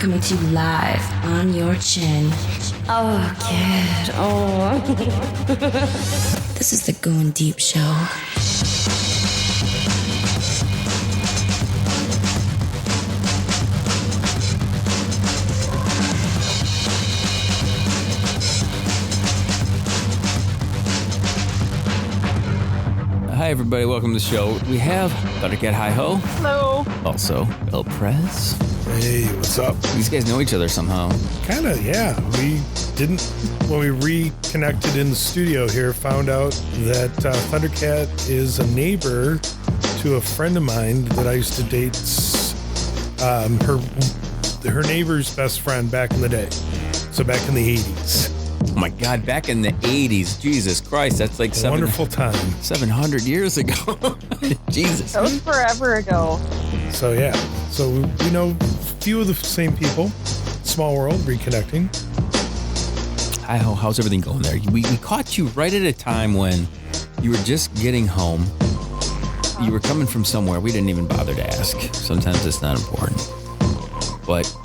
coming to you live on your chin. Oh, kid. Oh. This is the Going Deep Show. Hi, everybody. Welcome to the show. We have Thundercat Hi-Ho. Hello. Also, El Prez. Hey, what's up? These guys know each other somehow. Kind of, yeah. We didn't, when we reconnected in the studio here, found out that Thundercat is a neighbor to a friend of mine that I used to date. Her neighbor's best friend back in the day. So back in the 80s. Oh my God, back in the 80s. Jesus Christ, that's like wonderful time. 700 years ago. Jesus. That was forever ago. So yeah. So we know a few of the same people. Small world, reconnecting. Hi-Ho, how's everything going there? We caught you right at a time when you were just getting home. You were coming from somewhere. We didn't even bother to ask. Sometimes it's not important. But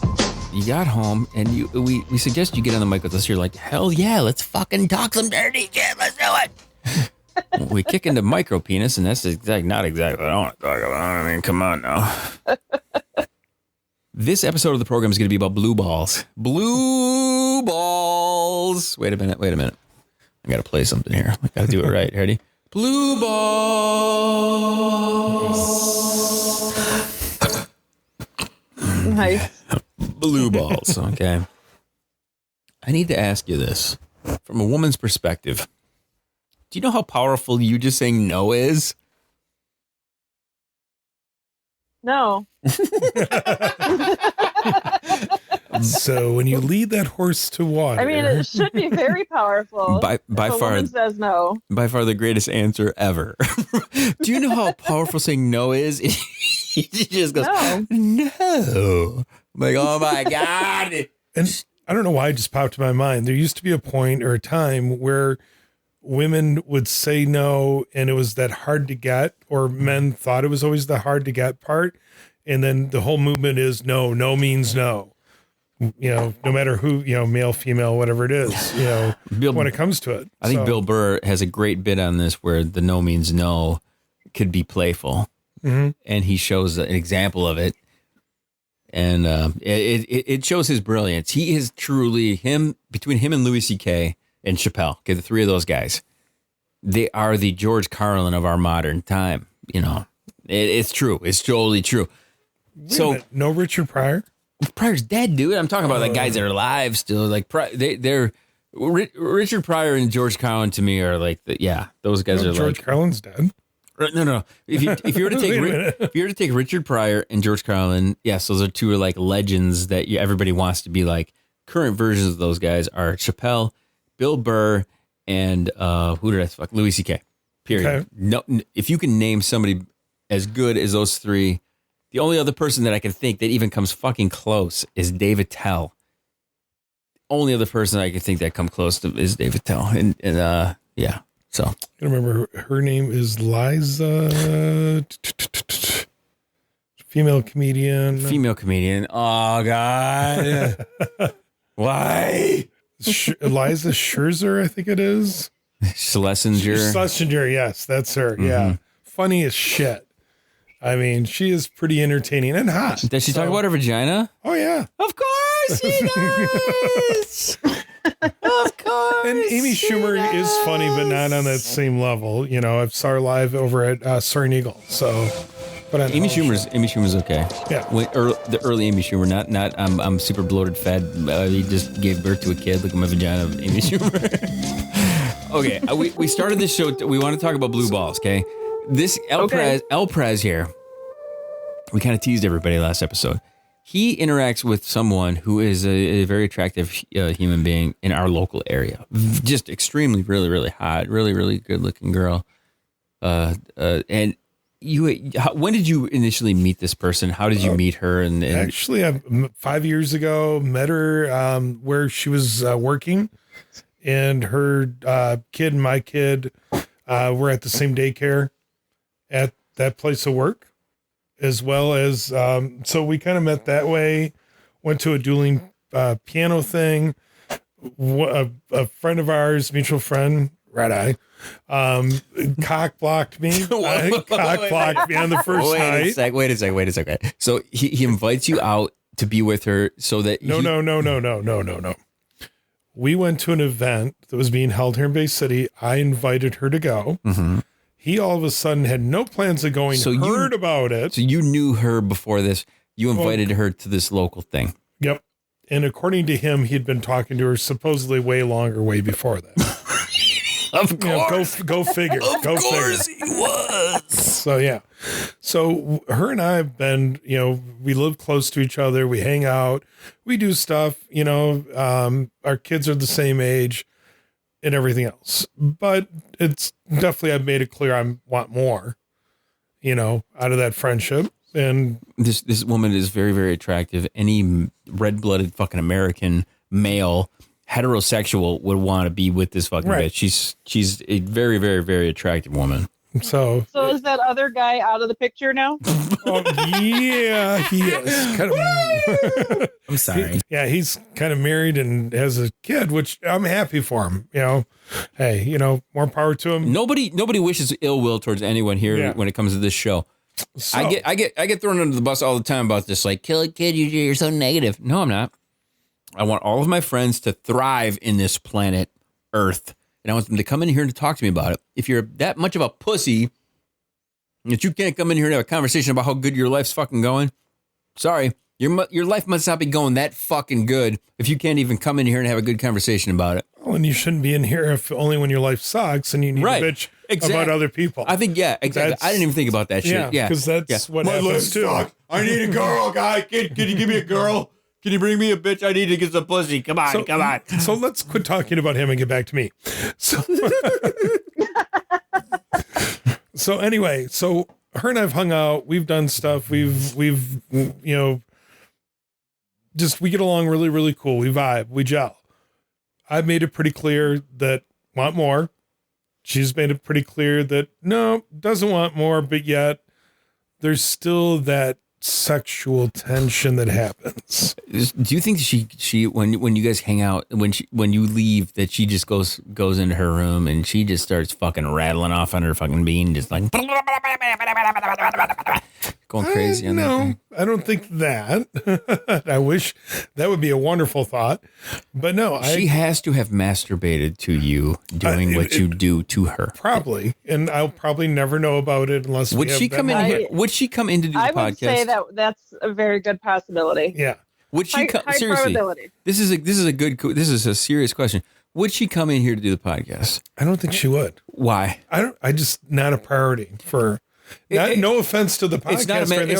you got home, and we suggest you get on the mic with us. You're like, hell yeah, let's fucking talk some dirty shit. Let's do it. We kick into Micropenis, and that's not exactly what I want to talk about. I mean, come on now. This episode of the program is going to be about blue balls. Blue balls. Wait a minute. I got to play something here. I got to do it right. Ready? Blue balls. Nice. Blue balls, okay. I need to ask you this. From a woman's perspective, do you know how powerful you just saying no is? No. So when you lead that horse to water. I mean, it should be very powerful. By if a far, woman says no. By far the greatest answer ever. Do you know how powerful saying no is? He just goes, no. I'm like, oh my God. And I don't know why it just popped in my mind. There used to be a point or a time where women would say no, and it was that hard to get, or men thought it was always the hard to get part. And then the whole movement is no means no. You know, no matter who, you know, male, female, whatever it is, you know, when it comes to it. I think Bill Burr has a great bit on this where the no means no could be playful. Mm-hmm. And he shows an example of it. And it shows his brilliance. He is truly between him and Louis C.K. and Chappelle. Okay, the three of those guys, they are the George Carlin of our modern time. You know, it's true. It's totally true. Wait a minute. No Richard Pryor? Pryor's dead, dude. I'm talking about like guys that are alive still. Like they're Richard Pryor and George Carlin to me are like those guys are George Carlin's dead. No. If you were to take Richard Pryor and George Carlin, yes, those are two like legends that everybody wants to be like. Current versions of those guys are Chappelle, Bill Burr, and who did I fuck? Louis C.K. Period. Okay. No, if you can name somebody as good as those three, the only other person that I can think that even comes fucking close is Dave Attell. Only other person I can think that come close to is Dave Attell, and yeah. So I remember her name is Liza, female comedian. Oh God, why? Liza Scherzer, I think it is. Schlesinger, yes, that's her. Mm-hmm. Yeah, funny as shit. I mean, she is pretty entertaining and hot. Does she talk about her vagina? Oh yeah, of course she does. Of course. And Amy Schumer is funny, but not on that same level. You know, I saw her live over at Soaring Eagle. So, but Amy Schumer's okay. Yeah, the early Amy Schumer, not I'm super bloated, fat. He just gave birth to a kid. Look at my vagina, Amy Schumer. Okay, we started this show. We want to talk about blue balls. Okay, this El Prez here. We kind of teased everybody last episode. He interacts with someone who is a very attractive human being in our local area. Just extremely, really, really hot, really, really good looking girl. And when did you initially meet this person? How did you meet her? And actually, 5 years ago, met her where she was working, and her kid and my kid were at the same daycare at that place of work. As well as, so we kind of met that way. went to a dueling piano thing. A friend of ours, mutual friend, Red Eye, cock blocked me. Cock blocked me on the first night. Wait a second. So he invites you out to be with her so that No. We went to an event that was being held here in Bay City. I invited her to go. Mm-hmm. He all of a sudden had no plans of going. So heard about it. So you knew her before this. You invited her to this local thing. Yep. And according to him, he'd been talking to her supposedly way longer, way before that. Of course. Go figure. Of course he was. So, yeah. So her and I have been, we live close to each other. We hang out. We do stuff, our kids are the same age and everything else. But it's definitely, I've made it clear I want more, out of that friendship. And this woman is very, very attractive. Any red-blooded fucking American male, heterosexual, would want to be with this fucking bitch. She's a very, very, very attractive woman. So is that other guy out of the picture now? Oh, yeah, he is kind of. I'm sorry. He's kind of married and has a kid, which I'm happy for him. Hey, more power to him. Nobody wishes ill will towards anyone here when it comes to this show. So, I get thrown under the bus all the time about this, like, kill a kid, you're so negative. No, I'm not. I want all of my friends to thrive in this planet Earth, and I want them to come in here and to talk to me about it. If you're that much of a pussy that you can't come in here and have a conversation about how good your life's fucking going, sorry, your life must not be going that fucking good if you can't even come in here and have a good conversation about it. Well, and you shouldn't be in here if only when your life sucks and you need to bitch about other people. I think, exactly. I didn't even think about that shit. Yeah, because that's what happens too. I need a girl, guy. Can you give me a girl? Can you bring me a bitch? I need to get some pussy. Come on. So let's quit talking about him and get back to me. So anyway, so her and I've hung out. We've done stuff. We've just we get along really, really cool. We vibe. We gel. I've made it pretty clear that want more. She's made it pretty clear that no, doesn't want more, but yet there's still that sexual tension that happens. Do you think she when you guys hang out, when you leave, that she just goes into her room and she just starts fucking rattling off on her fucking bean, just like going crazy on that thing? I don't think that. I wish that would be a wonderful thought, but no. She has to have masturbated to you doing what you do to her. Probably, and I'll probably never know about it unless would she come in here? Would she come in to do the podcast? I would say that's a very good possibility. Yeah. Would she come? High Seriously, probability. this is a serious question. Would she come in here to do the podcast? I don't think she would. Why? I just not a priority for. No offense to the podcast. It's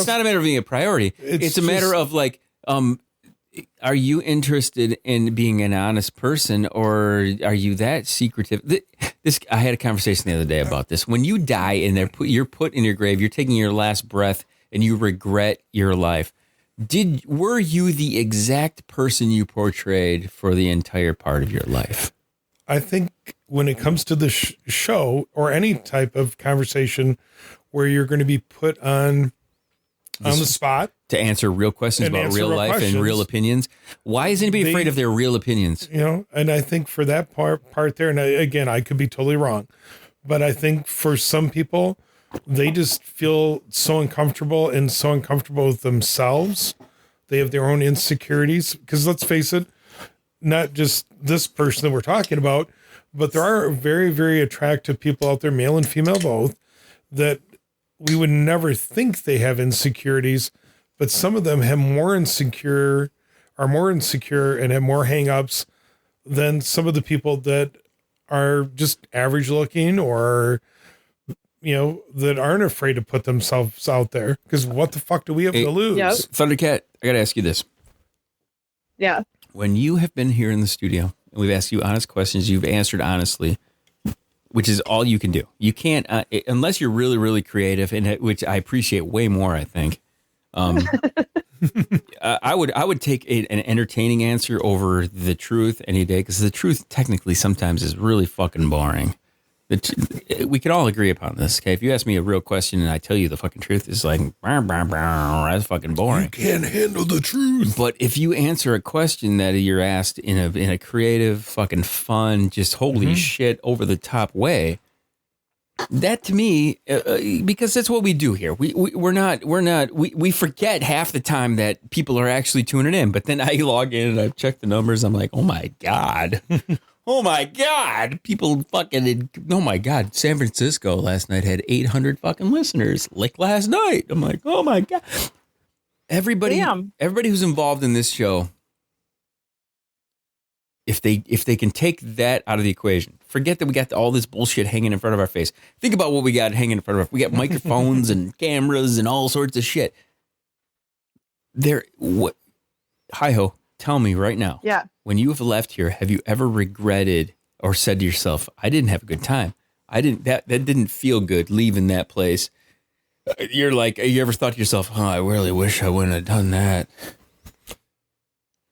not a matter of being a priority. It's a matter of like, are you interested in being an honest person, or are you that secretive? I had a conversation the other day about this. When you die and you're put in your grave, you're taking your last breath, and you regret your life. Were you the exact person you portrayed for the entire part of your life? I think when it comes to the show or any type of conversation where you're going to be put on the spot to answer real questions about real life and real opinions, why is anybody afraid of their real opinions? And I think for that part there, and again, I could be totally wrong, but I think for some people, they just feel so uncomfortable with themselves. They have their own insecurities, because let's face it, not just this person that we're talking about, but there are very, very attractive people out there, male and female both, that we would never think they have insecurities, but some of them have are more insecure and have more hang-ups than some of the people that are just average looking or that aren't afraid to put themselves out there, because what the fuck do we have to lose? Yep. Thundercat, I got to ask you this. Yeah. When you have been here in the studio and we've asked you honest questions, you've answered honestly, which is all you can do. You can't, unless you're really, really creative, and which I appreciate way more, I think. I would take an entertaining answer over the truth any day, because the truth technically sometimes is really fucking boring. We can all agree upon this. Okay, if you ask me a real question and I tell you the fucking truth, it's like that's fucking boring. You can't handle the truth. But if you answer a question that you're asked in a creative, fucking fun, just holy shit, over the top way, that to me, because that's what we do here. We forget half the time that people are actually tuning in. But then I log in and I check the numbers. I'm like, oh my God. Oh my God. People fucking, oh my God. San Francisco last night had 800 fucking listeners. Like last night. I'm like, oh my God. Everybody who's involved in this show, if they can take that out of the equation, forget that we got all this bullshit hanging in front of our face. Think about what we got hanging in front of us. We got microphones and cameras and all sorts of shit. Hi-ho, tell me right now. Yeah. When you have left here, have you ever regretted or said to yourself, I didn't have a good time. That didn't feel good leaving that place. You're like, you ever thought to yourself, I really wish I wouldn't have done that.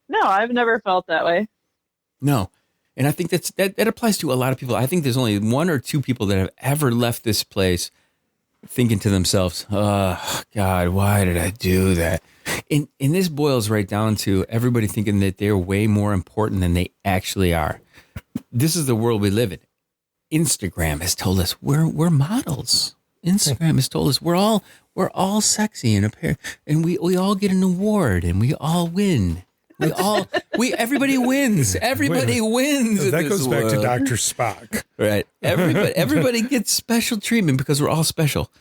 No, I've never felt that way. No. And I think that applies to a lot of people. I think there's only one or two people that have ever left this place thinking to themselves, oh, God, why did I do that? And this boils right down to everybody thinking that they're way more important than they actually are. This is the world we live in. Instagram has told us we're models. Instagram has told us we're all sexy and we all get an award and we all win. Everybody wins. Everybody wins. That goes back to Dr. Spock. Right. Everybody gets special treatment because we're all special.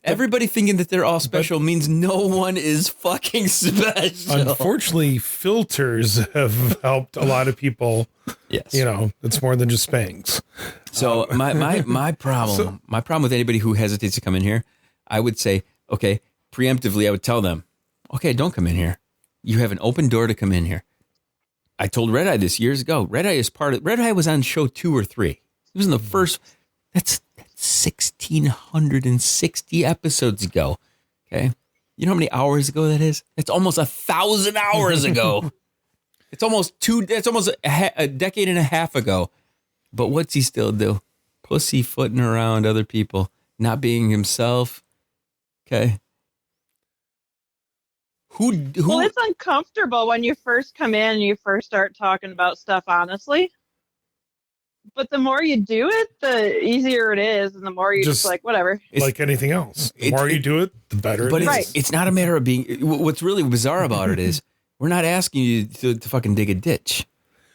Everybody thinking that they're all special means no one is fucking special. Unfortunately, filters have helped a lot of people. Yes. It's more than just Spanx. So my problem with anybody who hesitates to come in here, I would say, okay, preemptively, I would tell them, okay, don't come in here. You have an open door to come in here. I told Red Eye this years ago. Red Eye was on show 2 or 3. It was in the first, that's 1,660 episodes ago. Okay. You know how many hours ago that is? It's almost 1,000 hours ago. It's almost a decade and a half ago. But what's he still do? Pussyfooting around other people, not being himself. Okay. Well, it's uncomfortable when you first come in and you first start talking about stuff honestly. But the more you do it, the easier it is, and the more you just like, whatever. It's like anything else. The more you do it, the better it is. Right. It's not a matter of being... What's really bizarre about it is we're not asking you to fucking dig a ditch.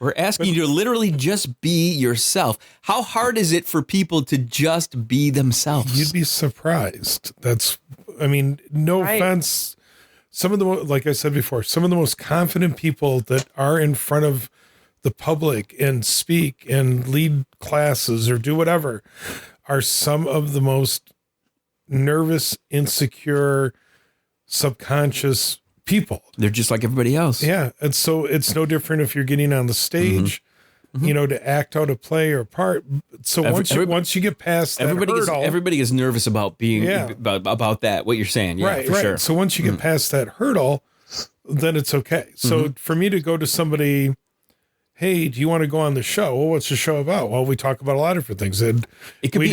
We're asking you to literally just be yourself. How hard is it for people to just be themselves? You'd be surprised. No offense. Some of the, like I said before, some of the most confident people that are in front of the public and speak and lead classes or do whatever are some of the most nervous, insecure, subconscious people. They're just like everybody else. Yeah. And so it's no different if you're getting on the stage, to act out a play or part. So once you get past that hurdle, everybody is nervous about being about that, what you're saying. Yeah, right. Sure. So once you get past that hurdle, then it's okay. So for me to go to somebody, hey, do you want to go on the show? Well, what's the show about? Well, we talk about a lot of different things. And it could be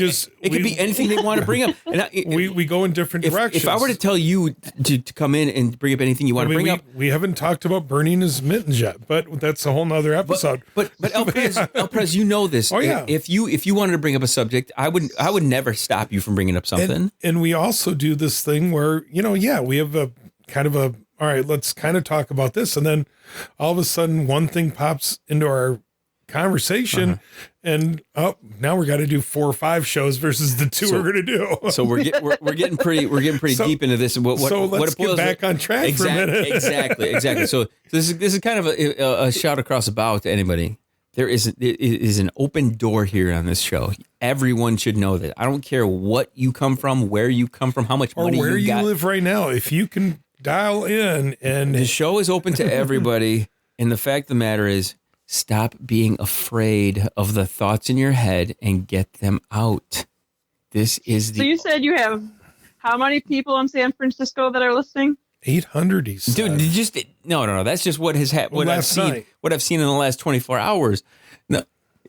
anything they want to bring up. And we go in different directions. If I were to tell you to come in and bring up anything you want to bring up. We haven't talked about burning his mittens yet, but that's a whole nother episode. But El Prez, you know this. Oh, yeah. If you wanted to bring up a subject, I would never stop you from bringing up something. And we also do this thing where, we have a kind of all right, let's kind of talk about this. And then all of a sudden one thing pops into our conversation and now we got to do 4 or 5 shows versus the 2 we're going to do. So we're getting pretty deep into this. Let's get back on track for a minute. Exactly. So this is kind of a shout across the bow to anybody. There is an open door here on this show. Everyone should know that. I don't care what you come from, where you come from, how much money where you got. live right now. If you can dial in, and the show is open to everybody. And the fact of the matter is, stop being afraid of the thoughts in your head and get them out. So you said you have how many people in San Francisco that are listening? 800, he said. Dude, no. That's just what has happened. What I've seen in the last 24 hours. No,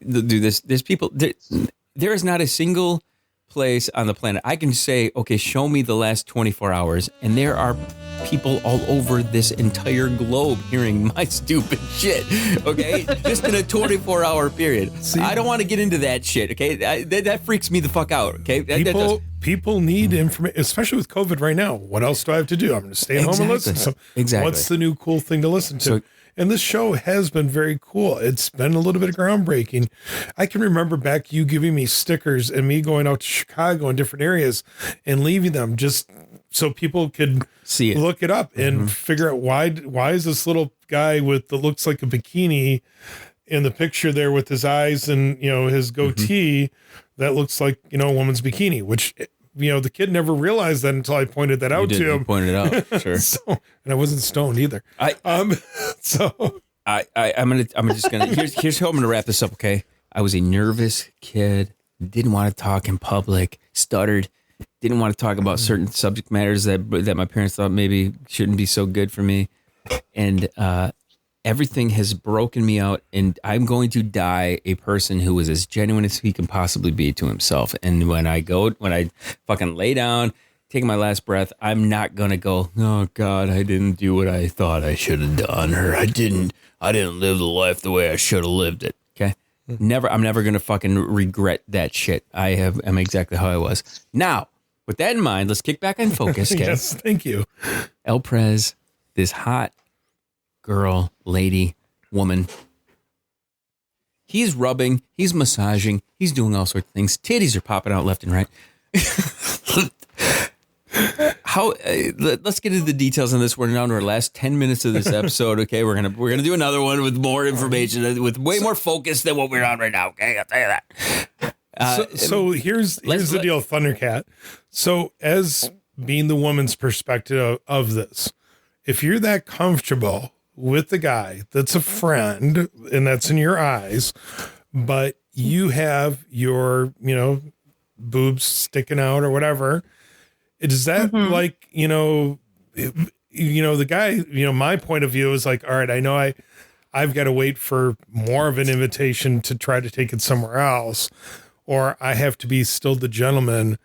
dude, there's people. There is not a single place on the planet I can say, okay, show me the last 24 hours, and there are people all over this entire globe hearing my stupid shit, okay? Just in a 24-hour period. See? I don't want to get into that shit, okay? That freaks me the fuck out, okay? People need information, especially with COVID right now. What else do I have to do? I'm going to stay at home and listen. So what's the new cool thing to listen to? So, and this show has been very cool. It's been a little bit groundbreaking. I can remember back you giving me stickers and me going out to Chicago and different areas and leaving them just so people could see it, look it up and figure out why is this little guy with that looks like a bikini in the picture there with his eyes and, you know, his goatee that looks like, you know, a woman's bikini, which, you know, the kid never realized that until I pointed that out to him. You pointed it out, sure. And I wasn't stoned either. I'm just gonna here's how I'm gonna wrap this up. Okay, I was a nervous kid, didn't want to talk in public, stuttered, didn't want to talk about certain subject matters that my parents thought maybe shouldn't be so good for me, and everything has broken me out, and I'm going to die a person who is as genuine as he can possibly be to himself. And when I fucking lay down, taking my last breath, I'm not going to go, oh God, I didn't do what I thought I should have done, or I didn't live the life the way I should have lived it. Okay. I'm never going to fucking regret that shit. I'm exactly how I was. Now, with that in mind, let's kick back and focus. Okay? Yes, thank you. El Prez, this hot girl, lady, woman. He's rubbing, he's massaging, he's doing all sorts of things. Titties are popping out left and right. Let's get into the details on this. We're down to our last 10 minutes of this episode. Okay, we're gonna do another one with more information, with way more focus than what we're on right now. Okay, I'll tell you that. So here's the deal, Thundercat. So as being the woman's perspective of this, if you're that comfortable with the guy that's a friend and that's in your eyes, but you have your, you know, boobs sticking out or whatever, is that like, you know, the guy, you know, my point of view is like, all right, I know I've got to wait for more of an invitation to try to take it somewhere else, or I have to be still the gentleman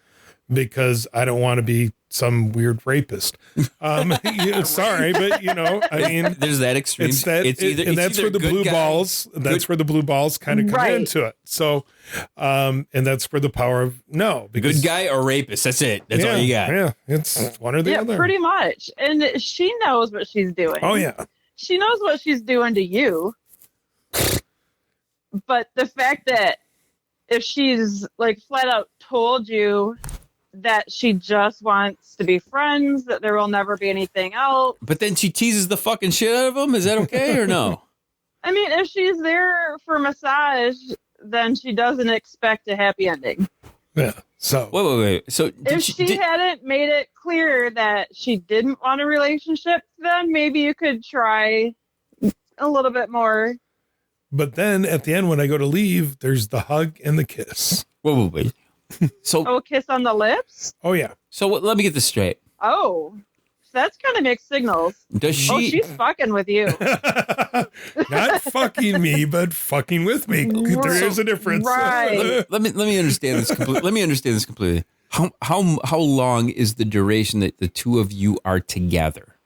because I don't want to be some weird rapist. Sorry, but you know, I mean, there's that extreme. That's where the blue balls. That's where the blue balls kind of come into it. So, and that's where the power of because good guy or rapist. That's it. That's all you got. Yeah, it's one or the other. Yeah, pretty much. And she knows what she's doing. Oh yeah, she knows what she's doing to you. But the fact that if she's like flat out told you that she just wants to be friends, that there will never be anything else. But then she teases the fucking shit out of him. Is that okay or no? I mean, if she's there for massage, then she doesn't expect a happy ending. Yeah. So wait. So if she hadn't made it clear that she didn't want a relationship, then maybe you could try a little bit more. But then at the end, when I go to leave, there's the hug and the kiss. Wait. So a kiss on the lips? Oh yeah. So let me get this straight. Oh, that's kind of mixed signals. Does she? Oh, she's fucking with you. Not fucking me, but fucking with me. There is a difference. Right. Let me understand this completely. Let me understand this completely. How long is the duration that the two of you are together?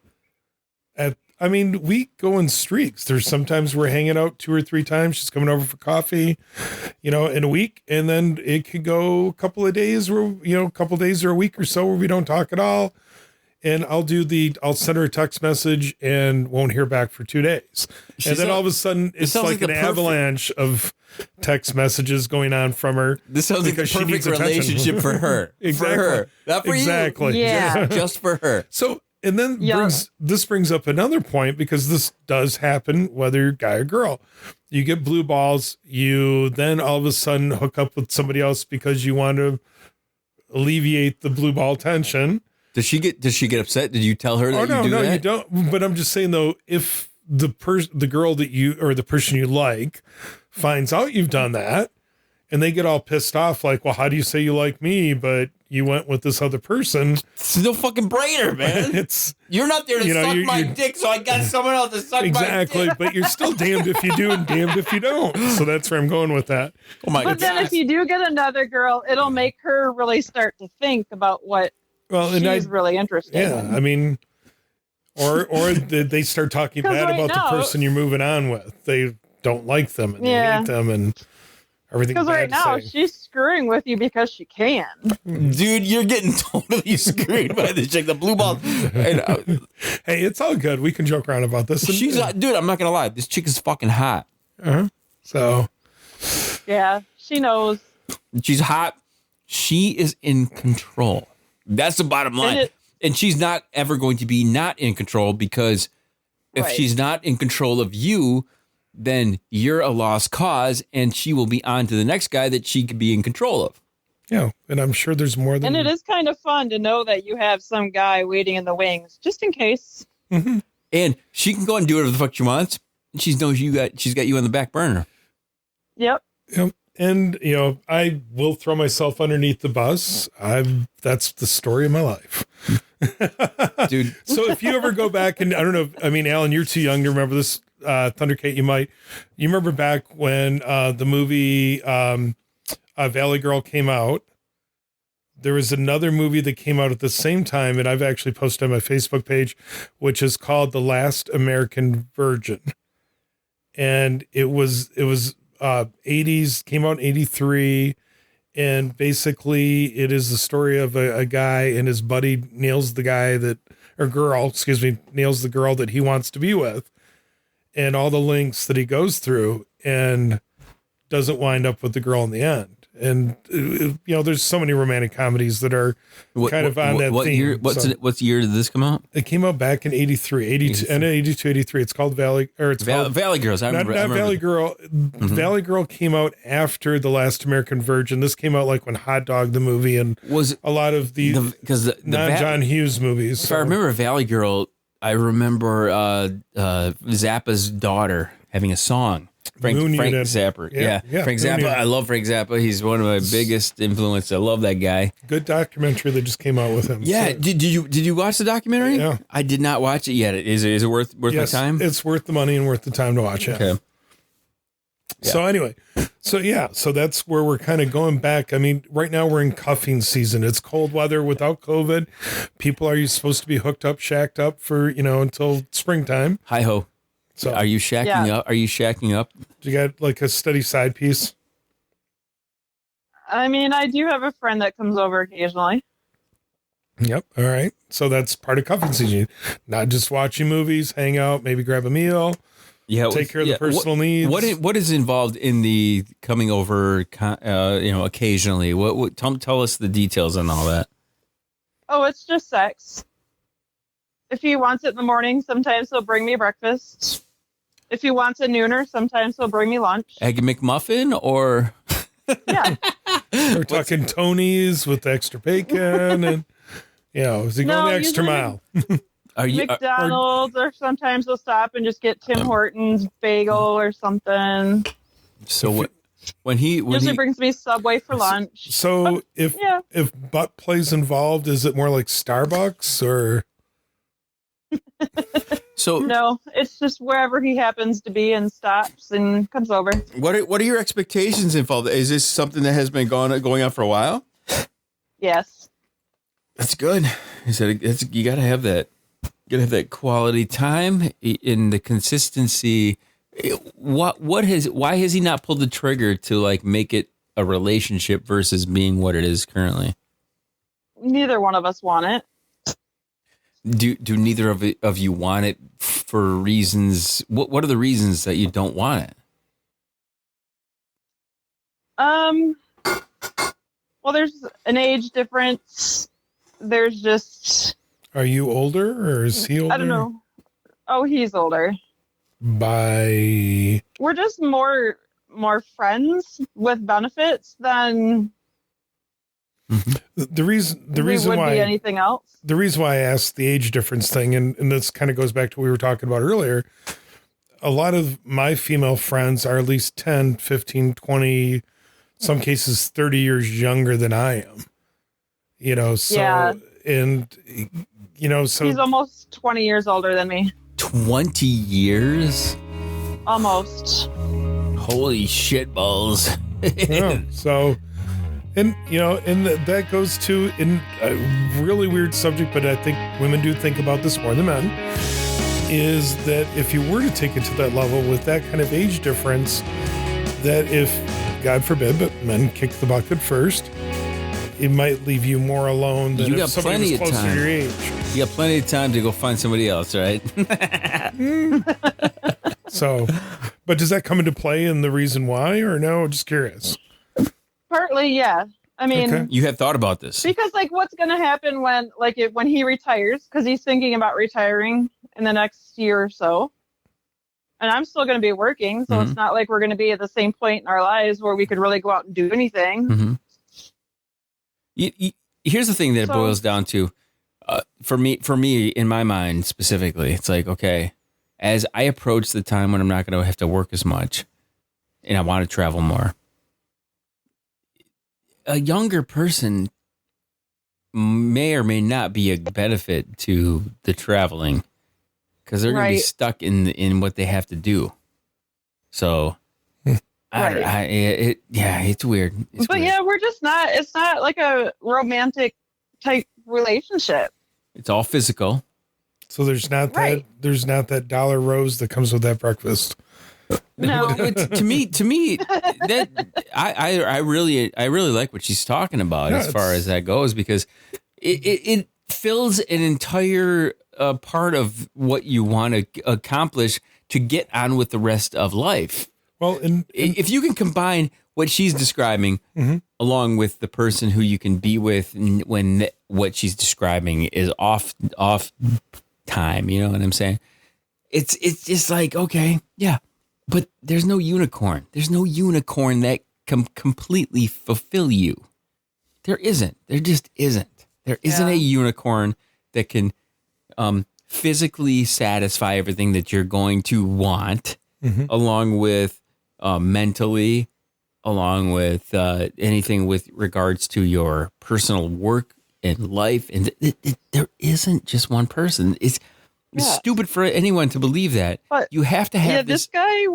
I mean, we go in streaks. There's sometimes we're hanging out 2 or 3 times. She's coming over for coffee, you know, in a week. And then it could go a couple of days where, you know, a couple of days or a week or so where we don't talk at all. And I'll send her a text message and won't hear back for 2 days. And then all of a sudden it's like an avalanche of text messages going on from her. This sounds like a perfect relationship for her. Exactly. For her. Not for you. Yeah. Just for her. So, and then this brings up another point, because this does happen whether you're guy or girl. You get blue balls, you then all of a sudden hook up with somebody else because you want to alleviate the blue ball tension. Does she get upset? Did you tell her that you do that? No, you don't. But I'm just saying though, if the girl that you or the person you like finds out you've done that, and they get all pissed off, like, well, how do you say you like me, but you went with this other person? It's no fucking brainer, man. You're not there to suck my dick, so I got someone else to suck my dick. Exactly, but you're still damned if you do and damned if you don't. So that's where I'm going with that. Oh my god! But then if you do get another girl, it'll make her really start to think about what she's really interested in. Yeah, I mean, or they start talking bad about the person you're moving on with. They don't like them and they hate them and everything. Because right now she's screwing with you because she can. Dude, you're getting totally screwed by this chick. The blue ball. And, hey, it's all good. We can joke around about this. She's dude. I'm not gonna lie. This chick is fucking hot. So. Yeah, she knows. She's hot. She is in control. That's the bottom line. And she's not ever going to be not in control, because if she's not in control of you, then you're a lost cause, and she will be on to the next guy that she could be in control of. Yeah, and I'm sure there's more than. And it is kind of fun to know that you have some guy waiting in the wings, just in case. Mm-hmm. And she can go and do whatever the fuck she wants. She knows she's got you on the back burner. Yep. And I will throw myself underneath the bus. That's the story of my life. Dude. So if you ever go back, and I don't know, I mean, Alan, you're too young to remember this. Thundercat, you remember back when the movie Valley Girl came out. There was another movie that came out at the same time, and I've actually posted on my Facebook page, which is called The Last American Virgin. And it was 80s, came out in 83. And basically it is the story of a guy and his buddy nails the girl that he wants to be with, and all the links that he goes through, and doesn't wind up with the girl in the end. And there's so many romantic comedies that are kind of on that theme. What year did this come out? It came out back in 83, 82, 83. It's called Valley Girls. I remember. Valley Girl. Mm-hmm. Valley Girl came out after The Last American Virgin. This came out like when Hot Dog the movie and was a lot of the non-John Hughes movies. If I remember Valley Girl, I remember Zappa's daughter having a song. Frank Zappa. Yeah. Frank Zappa. I love Frank Zappa. He's one of my biggest influences. I love that guy. Good documentary that just came out with him. Yeah. So. Did you watch the documentary? Yeah. I did not watch it yet. Is it worth my time? It's worth the money and worth the time to watch it. Okay. Yeah. So anyway, so that's where we're kind of going back. I mean, right now we're in cuffing season. It's cold weather without COVID. People are supposed to be hooked up, shacked up for, until springtime. Hi ho. So are you shacking up? Are you shacking up? Do you got like a steady side piece? I mean, I do have a friend that comes over occasionally. Yep. All right. So that's part of cuffing season. Not just watching movies, hang out, maybe grab a meal. Yeah. Take care of the personal needs. What is involved in the coming over? Occasionally. What? Tell us the details on all that. Oh, it's just sex. If he wants it in the morning, sometimes he'll bring me breakfast. If he wants a nooner, sometimes he'll bring me lunch. Egg McMuffin or... Yeah. We're talking Tony's with extra bacon and, is he going the extra mile? Are you McDonald's or sometimes he'll stop and just get Tim Hortons bagel or something. So when he brings me Subway for lunch. So if butt play's involved, is it more like Starbucks or... So no, it's just wherever he happens to be and stops and comes over. What are your expectations involved? Is this something that has been going on for a while? Yes. That's good. You gotta have that. You gotta have that quality time in the consistency. Why has he not pulled the trigger to like make it a relationship versus being what it is currently? Neither one of us want it. Do neither of you want it for reasons? What are the reasons that you don't want it? Well, there's an age difference. There's just... Are you older or is he older? I don't know. Oh, he's older. We're just more friends with benefits than... The reason why be anything else. The reason why I asked the age difference thing, and this kind of goes back to what we were talking about earlier. A lot of my female friends are at least 10, 15, 20, some cases 30 years younger than I am. So Yeah. and so He's almost 20 years older than me. 20 years? Almost. Holy shit balls. yeah, so and that goes to in a really weird subject, but I think women do think about this more than men, is that if you were to take it to that level with that kind of age difference, that if, God forbid, but men kick the bucket first, it might leave you more alone than You if got somebody was plenty of closer time. to your age. You got plenty of time to go find somebody else, right? So, but does that come into play in the reason why, or no? Just curious. Partly, yeah. I mean, Okay. You have thought about this. because like what's going to happen when when he retires, because he's thinking about retiring in the next year or so. And I'm still going to be working, so it's not like we're going to be at the same point in our lives where we could really go out and do anything. Mm-hmm. Here's the thing that it boils down to, for me, in my mind specifically, it's like, okay, as I approach the time when I'm not going to have to work as much, and I want to travel more, a younger person may or may not be a benefit to the traveling, because they're going to be stuck in what they have to do. So, it's weird. It's but weird. yeah, we're just not. It's not like a romantic type relationship. It's all physical. So there's not that dollar rose that comes with that breakfast. No. to me, that I really like what she's talking about as far as that goes, because it fills an entire part of what you want to accomplish to get on with the rest of life. Well, if you can combine what she's describing along with the person who you can be with when what she's describing is off time, you know what I'm saying? It's just like, okay, yeah, but there's no unicorn. There's no unicorn that can completely fulfill you. There isn't. There just isn't. There isn't a unicorn that can physically satisfy everything that you're going to want, along with mentally, along with anything with regards to your personal work and life. And there isn't just one person. It's stupid for anyone to believe that. But you have to have this guy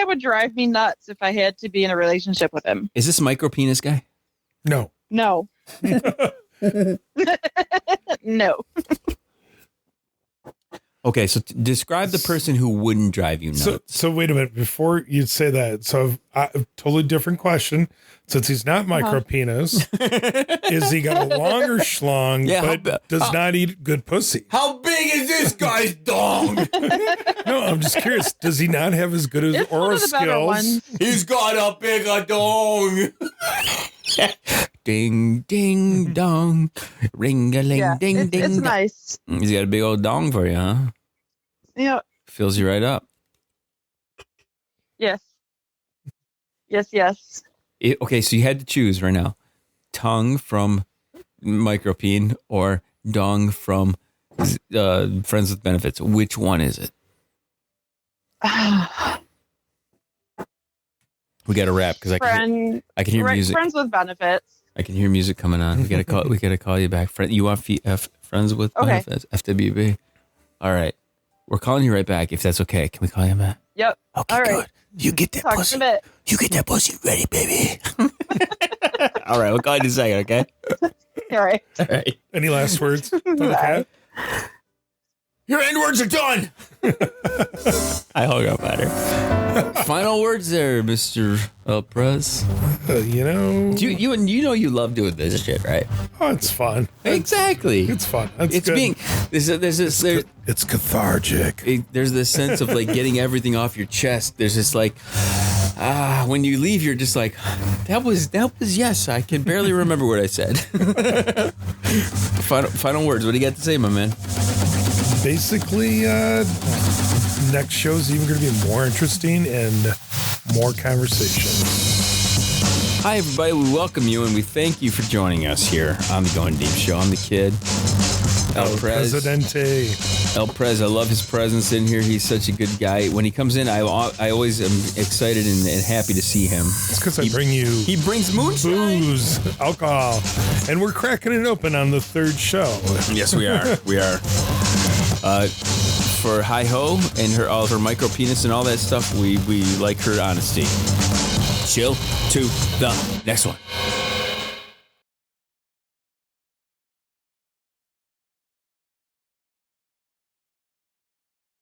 would drive me nuts if I had to be in a relationship with him. Is this Micropenis guy? No. No. No. Okay, so describe the person who wouldn't drive you nuts. So wait a minute before you say that. So a totally different question. Since he's not micropenis, is he got a longer schlong but does not eat good pussy? How big is this guy's dong? No, I'm just curious. Does he not have as good as oral skills? He's got a bigger dong. Ding, ding, dong. Ring-a-ling, ding, ding. It's nice. He's got a big old dong for you, huh? Yeah. Fills you right up. Yes. Yes. Okay, so you had to choose right now. Tongue from Micropeen or dong from Friends with Benefits. Which one is it? We got to wrap because I can hear music. Friends with Benefits. I can hear music coming on. We gotta call you back. You want Friends with Benefits? FWB. All right. We're calling you right back if that's okay. Can we call you back? Yep. Okay, all right. Good. You get that pussy. You get that pussy ready, baby. All right, we'll call you in a second, okay? All right. Any last words, Thundercat? Your end words are done. I hung up at her. Final words there, Mr. Prez. You know you love doing this shit, right? Oh, it's fun. Exactly. It's fun. It's good. It's cathartic. There's this sense of like getting everything off your chest. There's this like, when you leave, you're just like, that was yes. I can barely remember what I said. Final words. What do you got to say, my man? Basically, next show's even going to be more interesting and more conversation. Hi, everybody. We welcome you and we thank you for joining us here on the Going Deep Show. I'm the Kid. El Prez. Presidente. El Prez, I love his presence in here. He's such a good guy. When he comes in, I always am excited and happy to see him. It's because I bring you He brings moonshine. booze, alcohol, and we're cracking it open on the third show. Yes, we are. We are. For Hi Ho and all of her micro penis and all that stuff, we like her honesty. Chill to the next one.